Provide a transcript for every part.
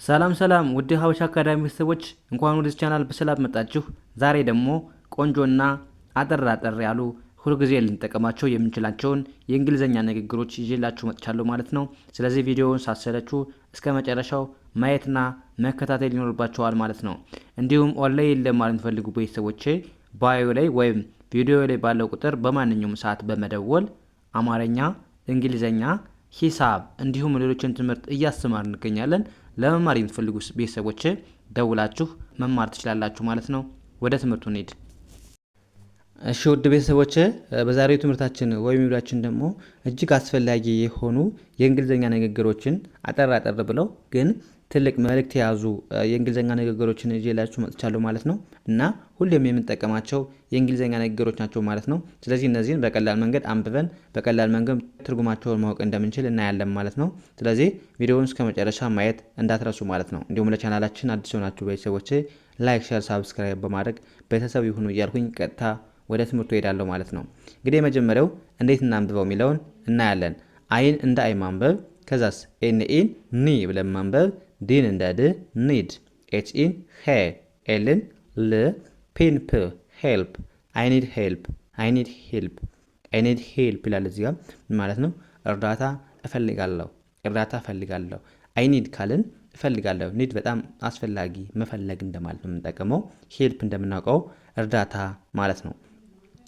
ሰላም ሰላም ውድ ሀበሻ አካዳሚ ቤተሰቦች እንኳን ወደዚህ ቻናል በሰላም መጣችሁ። ዛሬ ደግሞ ቆንጆና አጠር አጠር ያሉ ሁልጊዜ ልንጠቀማቸው የምንችላቸውን የእንግሊዝኛ ንግግሮች ይዤላችሁ መጥቻለሁ ማለት ነው። ስለዚህ ቪዲዮውን ሳሰለችሁ እስከ መጨረሻው ማየትና መከታተል ይኖርባችኋል ማለት ነው። እንዲሁም ኦንላይን ለማለት የምትፈልጉ ቤተሰቦቼ ባዮ ላይ ወይም ቪዲዮ ላይ ባለው ቁጥር በማንኛውም ሰዓት በመደወል አማርኛ፣ እንግሊዝኛ፣ ሂሳብ እንዲሁም ሌሎችን ትምህርት እያስተማር እንገኛለን። ለመማር የምትፈልጉ ቤተሰቦች ደውላችሁ መማር ትችላላችሁ ማለት ነው። ወደ ትምህርቱ እንሂድ። እሺ ውድ ቤተሰቦች በዛሬው ትምህርታችን ወይም ቪዲዮአችን ደግሞ እጅግ አስፈላጊ የሆኑ የእንግሊዝኛ ንግግሮችን አጠር አጠር ብለው ግን ትልቅ መልእክት የያዙ የእንግሊዝኛ ንግግሮችን ይዤላችሁ መጥቻለሁ ማለት ነው እና ሁሌም የምንጠቀማቸው የእንግሊዝኛ ንግግሮች ናቸው ማለት ነው። ስለዚህ እነዚህን በቀላል መንገድ አንብበን በቀላል መንገድ ትርጉማቸውን ማወቅ እንደምንችል እናያለን ማለት ነው። ስለዚህ ቪዲዮውን እስከ መጨረሻ ማየት እንዳትረሱ ማለት ነው። እንዲሁም ለቻናላችን አዲስ የሆናችሁ ቤተሰቦች ላይክ፣ ሼር፣ ሳብስክራይብ በማድረግ ቤተሰብ ይሁኑ እያልኩኝ ቀጥታ ወደ ትምህርቱ ሄዳለሁ ማለት ነው። እንግዲህ የመጀመሪያው እንዴት እናንብበው የሚለውን እናያለን። አይን እንደ አይ ማንበብ፣ ከዛስ ኤንኢን ኒ ብለን ማንበብ፣ ዲን እንደ ድ ኒድ፣ ኤችኢን ሄ፣ ኤልን ል፣ ፒን ፕ ሄልፕ፣ አይ ኒድ ሄልፕ፣ አይ ኒድ ሄልፕ፣ አይ ኒድ ሄልፕ ይላል እዚህ ጋር ማለት ነው። እርዳታ እፈልጋለሁ፣ እርዳታ እፈልጋለሁ። አይ ኒድ ካልን እፈልጋለሁ። ኒድ በጣም አስፈላጊ መፈለግ እንደማለት ነው የምንጠቀመው። ሄልፕ እንደምናውቀው እርዳታ ማለት ነው።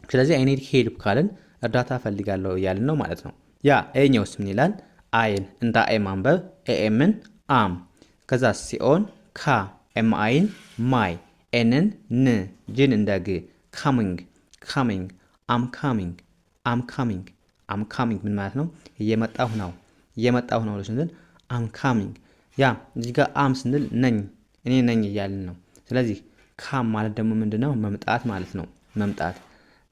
ስለዚህ አይ ኒድ ሄልፕ ካልን እርዳታ እፈልጋለሁ እያልን ነው ማለት ነው። ያ ኤኛውስ ምን ይላል? አይን እንደ አይ ማንበብ፣ ኤኤምን አም፣ ከዛ ሲኦን ካ፣ ኤምአይን ማይ፣ ኤንን ን፣ ጅን እንደ ግ ካሚንግ፣ ካሚንግ፣ አም ካሚንግ፣ አም ካሚንግ፣ አም ካሚንግ ምን ማለት ነው? እየመጣሁ ነው፣ እየመጣሁ ነው ስንል አም ካሚንግ። ያ እዚህ ጋር አም ስንል ነኝ፣ እኔ ነኝ እያልን ነው። ስለዚህ ካም ማለት ደግሞ ምንድነው? መምጣት ማለት ነው። መምጣት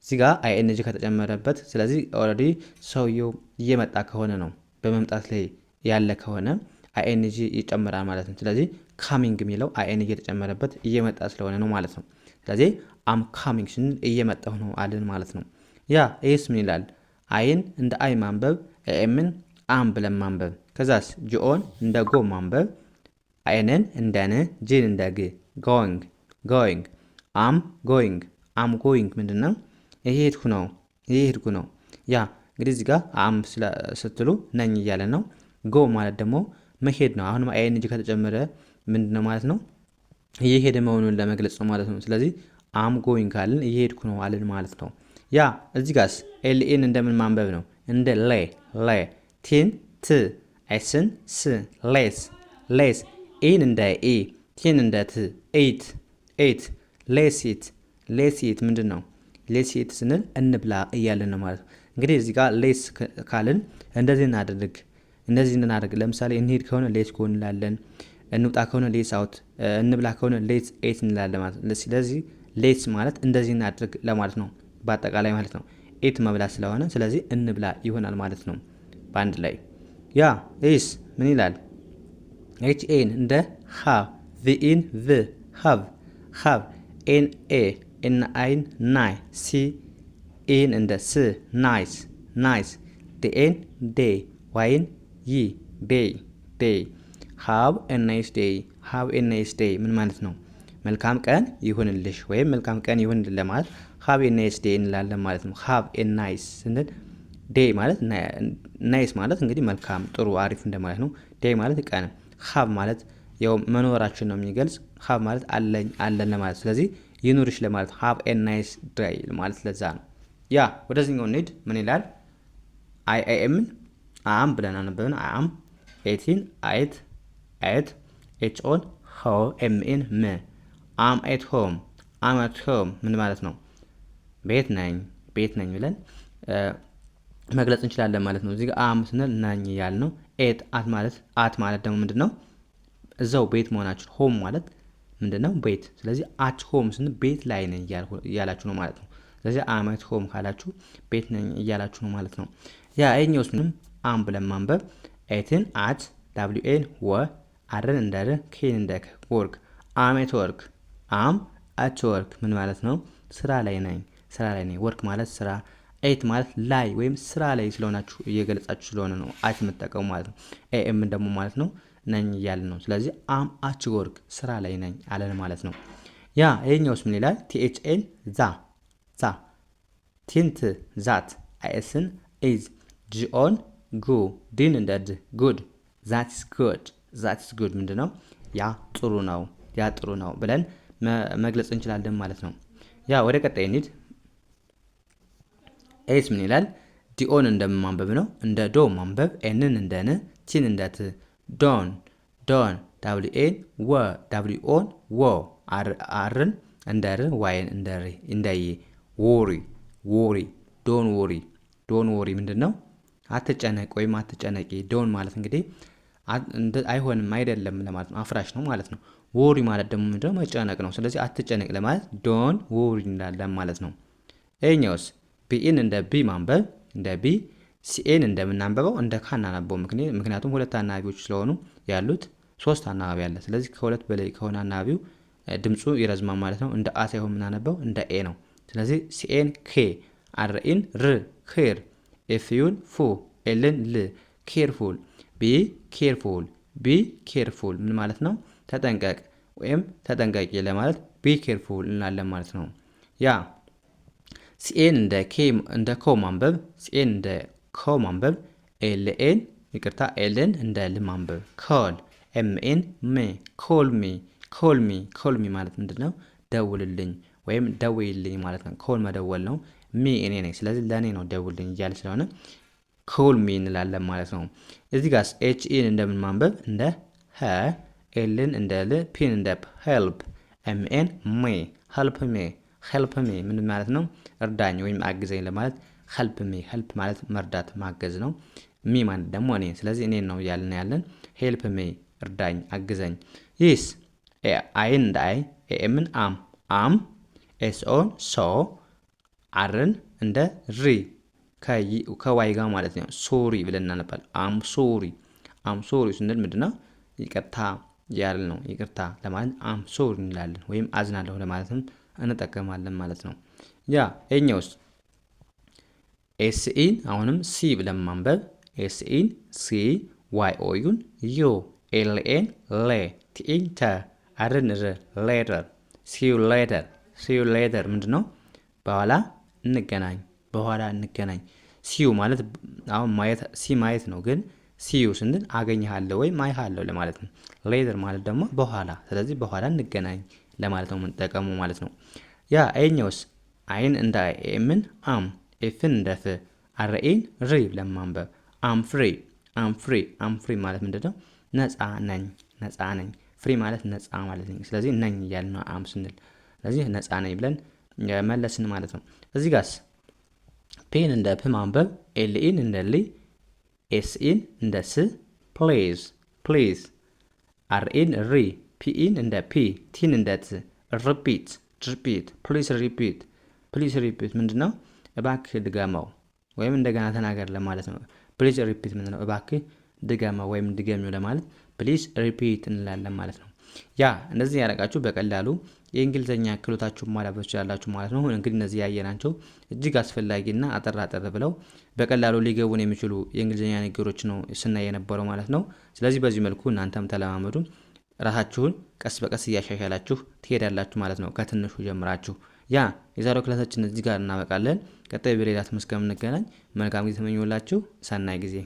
እዚህ ጋር አይኤንጂ ከተጨመረበት ስለዚህ ኦልሬዲ ሰውየው እየመጣ ከሆነ ነው። በመምጣት ላይ ያለ ከሆነ አይኤንጂ ይጨምራል ማለት ነው። ስለዚህ ካሚንግ የሚለው አይኤንጂ የተጨመረበት እየመጣ ስለሆነ ነው ማለት ነው። ስለዚህ አም ካሚንግ ስንል እየመጣሁ ነው አልን ማለት ነው። ያ ኤስ ምን ይላል? አይን እንደ አይ ማንበብ፣ ኤምን አም ብለን ማንበብ፣ ከዛስ ጂኦን እንደ ጎ ማንበብ፣ አይንን እንደ ን፣ ጂን እንደ ግ ጎይንግ፣ ጎይንግ፣ አም ጎይንግ፣ አም ጎይንግ ምንድነው? እየሄድኩ ነው፣ እየሄድኩ ነው። ያ እንግዲህ እዚህ ጋር አም ስትሉ ነኝ እያለ ነው። ጎ ማለት ደግሞ መሄድ ነው። አሁንም አይኤንጂ ከተጨመረ ምንድነው ማለት ነው? እየሄደ መሆኑን ለመግለጽ ነው ማለት ነው። ስለዚህ አም ጎይንግ ካልን እየሄድኩ ነው አልን ማለት ነው። ያ እዚህ ጋርስ ኤልኤን እንደምን ማንበብ ነው? እንደ ሌ፣ ሌ፣ ቲን ት፣ ኤስን ስ፣ ሌስ፣ ሌስ፣ ኢን እንደ ኢ፣ ቲን እንደ ት፣ ኤት፣ ኤት፣ ሌሲት፣ ሌሲት ምንድን ነው? ሌሲት ስንል እንብላ እያለን ነው ማለት ነው። እንግዲህ እዚህ ጋር ሌስ ካልን እንደዚህ እናድርግ፣ እንደዚህ እናድርግ። ለምሳሌ እንሂድ ከሆነ ሌስ ጎ እንላለን፣ እንውጣ ከሆነ ሌስ አውት፣ እንብላ ከሆነ ሌስ ኤት እንላለን ማለት ነው። ስለዚህ ሌስ ማለት እንደዚህ እናድርግ ለማለት ነው በአጠቃላይ ማለት ነው። ኤት መብላት ስለሆነ ስለዚህ እንብላ ይሆናል ማለት ነው በአንድ ላይ። ያ ኤስ ምን ይላል? ኤች ኤን እንደ ሃቭ፣ ቪኢን ቭ ሃቭ፣ ሃቭ፣ ኤን ኤ፣ ኤን አይን ናይ፣ ሲ ኤን እንደ ስ ናይስ፣ ናይስ፣ ዲኤን ዴ፣ ዋይን ይ ዴይ፣ ዴይ። ሃቭ ኤ ናይስ ዴይ፣ ሃቭ ኤ ናይስ ዴይ ምን ማለት ነው? መልካም ቀን ይሁንልሽ ወይም መልካም ቀን ይሁንልህ ለማለት ሃቭ ኤ ናይስ ዴይ እንላለን ማለት ነው። ሃቭ ኤ ናይስ ስንል ዴይ ማለት ናይስ ማለት እንግዲህ መልካም ጥሩ አሪፍ እንደማለት ነው። ዴይ ማለት ቀን፣ ሃቭ ማለት ያው መኖራችን ነው የሚገልጽ። ሃቭ ማለት አለኝ አለን ለማለት ስለዚህ ይኑርሽ ለማለት ሃቭ ኤ ናይስ ዴይ ማለት ለዛ ነው። ያ ወደዚህኛው እንሂድ። ምን ይላል? አይኤምን አም ብለን አነበብን። አም፣ ኤቲን አይት፣ አይት፣ ኤችኦን ሆ፣ ኤምኤን ም፣ አም ኤት ሆም፣ አም ኤት ሆም ምን ማለት ነው? ቤት ነኝ፣ ቤት ነኝ ብለን መግለጽ እንችላለን ማለት ነው። እዚህ ጋር አም ስንል ነኝ እያልን ነው። ኤት አት ማለት ደግሞ ምንድን ነው? እዛው ቤት መሆናችን። ሆም ማለት ምንድን ነው? ቤት። ስለዚህ አት ሆም ስንል ቤት ላይ ነኝ እያላችሁ ነው ማለት ነው። ስለዚህ አም አት ሆም ካላችሁ ቤት ነኝ እያላችሁ ነው ማለት ነው። ያ ይሄኛውስ ምንም አም ብለን ማንበብ፣ ኤትን አት፣ ዳብሊውኤን ወ፣ አርን እንደ ር፣ ኬን እንደ ክ ወርክ፣ አም አት ወርክ፣ አም አት ወርክ ምን ማለት ነው? ስራ ላይ ነኝ፣ ስራ ላይ ነኝ። ወርክ ማለት ስራ፣ ኤት ማለት ላይ ወይም ስራ ላይ ስለሆናችሁ እየገለጻችሁ ስለሆነ ነው አት የምትጠቀሙ ማለት ነው። ኤኤም ደግሞ ማለት ነው ነኝ እያልን ነው። ስለዚህ አም አት ወርክ ስራ ላይ ነኝ አለን ማለት ነው። ያ ይሄኛውስ ምን ይላል? ቲኤችኤን ዛ ቲንት ዛት አይስን ኢዝ ጂኦን ጉ ዲን እንደ ድ ጉድ ዛትስ ጉድ ምንድነው? ያ ጥሩ ነው ብለን መግለጽ እንችላለን ማለት ነው። ያ ወደ ቀጣይ እንሂድ። ኤስ ምን ይላል? ዲኦን እንደማንበብ ነው፣ እንደ ዶ ማንበብ፣ ኤንን እንደ ን፣ ቲን እንደ ት፣ ዶን ዳብሊው ኤን ወ ዳብሊው ኦን ወ አርን እንደ ር ዋይን እንደ ይ ዎሪ ዶን ወሪ ምንድነው? አትጨነቅ ወይም አትጨነቂ። ዶን ማለት እንግዲህ አይሆንም አይደለም ለማለት ነው፣ አፍራሽ ነው ማለት ነው። ወሪ ማለት ደግሞ ምንድነው? መጨነቅ ነው። ስለዚህ አትጨነቅ ለማለት ዶን ወሪ እንላለን ማለት ነው። ይሄኛውስ ቢኢን እንደ ቢ ማንበብ እንደ ቢ፣ ሲኤን እንደምናንበበው እንደ ካ እናነበው። ምክንያቱም ሁለት አናባቢዎች ስለሆኑ ያሉት ሶስት አናባቢ አለ። ስለዚህ ከሁለት በላይ ከሆነ አናባቢው ድምፁ ይረዝማል ማለት ነው። እንደ አ ሳይሆን የምናነበው እንደ ኤ ነው። ስለዚህ ሲኤን ኬ፣ አርኢን ር ኬር፣ ኤፍዩን ፉ፣ ኤልን ል ኬርፉል። ቢ ኬርፉል ምን ማለት ነው? ተጠንቀቅ ወይም ተጠንቀቂ ለማለት ቢ ኬርፉል እንላለን ማለት ነው። ያ ሲኤን እንደ ኮ ማንበብ፣ ሲኤን እንደ ኮ ማንበብ፣ ኤልን እንደ ል ማንበብ፣ ኮል ኤምኤን ሜ ኮል ሚ ማለት ምንድነው? ደውልልኝ ወይም ደውይልኝ ማለት ነው። ኮል መደወል ነው። ሚ እኔ ነኝ፣ ስለዚህ ለእኔ ነው ደውልልኝ እያለ ስለሆነ ኮል ሚ እንላለን ማለት ነው። እዚህ ጋር ኤችኢን እንደምን ማንበብ እንደ ሀ፣ ኤልን እንደ ል፣ ፒን እንደ ሄልፕ፣ ኤምኤን ሜ ሄልፕ ሜ ምን ማለት ነው? እርዳኝ ወይም አግዘኝ ለማለት ሄልፕ ማለት መርዳት ማገዝ ነው። ሚ ማለት ደግሞ እኔ፣ ስለዚህ እኔን ነው እያልን ያለን። ሄልፕ ሜ እርዳኝ አግዘኝ። ይስ አይን እንደ አይ፣ ኤምን አም፣ ኤስኦን ሶ፣ አርን እንደ ሪ ከዋይ ጋር ማለት ነው። ሶሪ ብለን እናነባለን። አም ሶሪ ስንል ምንድነው? ይቅርታ ያልን ነው። ይቅርታ ለማለት አም ሶሪ እንላለን፣ ወይም አዝናለሁ ለማለትም እንጠቀማለን ማለት ነው። ያ ኤኛውስ ኤስኢን አሁንም ሲ ብለን ማንበብ፣ ኤስኢን ሲ፣ ዋይ ኦዩን ዮ፣ ኤልኤን ሌ፣ ቲኢን ተ፣ አርን ር፣ ሌተር ሲዩ ሌተር ምንድነው? በኋላ እንገናኝ። ሲዩ ማለት አሁን ማየት ነው፣ ግን ሲዩ ስንል አገኘሃለሁ ወይም አይሃለሁ ለማለት ነው። ሌተር ማለት ደግሞ በኋላ፣ ስለዚህ በኋላ እንገናኝ ለማለት ነው የምንጠቀሙ ማለት ነው። ያ አይኛውስ አይን እንደ ኤምን አም፣ ኤፍን እንደ ፍ፣ አርኤን ሪ ብለን ማንበብ፣ አም ፍሪ ማለት ምንድነው? ነፃ ነኝ። ፍሪ ማለት ነፃ ማለት ነው። ስለዚህ ነኝ እያልን ነው አም ስንል፣ ስለዚህ ነፃ ነኝ ብለን መለስን ማለት ነው። እዚህ ጋርስ ፔን እንደ ፕ ማንበብ፣ ኤልኢን እንደ ሊ፣ ኤስኢን እንደ ስ፣ ፕሌዝ፣ አርኢን ሪ፣ ፒኢን እንደ ፒ፣ ቲን እንደ ት፣ ሪፒት፣ ፕሊዝ ሪፒት ምንድነው? እባክህ ድገመው ወይም እንደገና ተናገር ለማለት ነው። ፕሊዝ ሪፒት ምንድነው? እባክህ ድገመው ወይም ድገሚው ለማለት ፕሊዝ ሪፒት እንላለን ማለት ነው። ያ እንደዚህ ያደረጋችሁ በቀላሉ የእንግሊዘኛ ክህሎታችሁን ማዳበር ትችላላችሁ ማለት ነው። እንግዲህ እነዚህ ያየናቸው እጅግ አስፈላጊና አጠር ብለው በቀላሉ ሊገቡን የሚችሉ የእንግሊዘኛ ንግግሮች ነው ስናይ የነበረው ማለት ነው። ስለዚህ በዚህ መልኩ እናንተም ተለማመዱ። ራሳችሁን ቀስ በቀስ እያሻሻላችሁ ትሄዳላችሁ ማለት ነው፣ ከትንሹ ጀምራችሁ። ያ የዛሬው ክላሳችን እዚህ ጋር እናበቃለን። ቀጣይ በሌላ ትምህርት እስከምንገናኝ መልካም ጊዜ ተመኘሁላችሁ። ሰናይ ጊዜ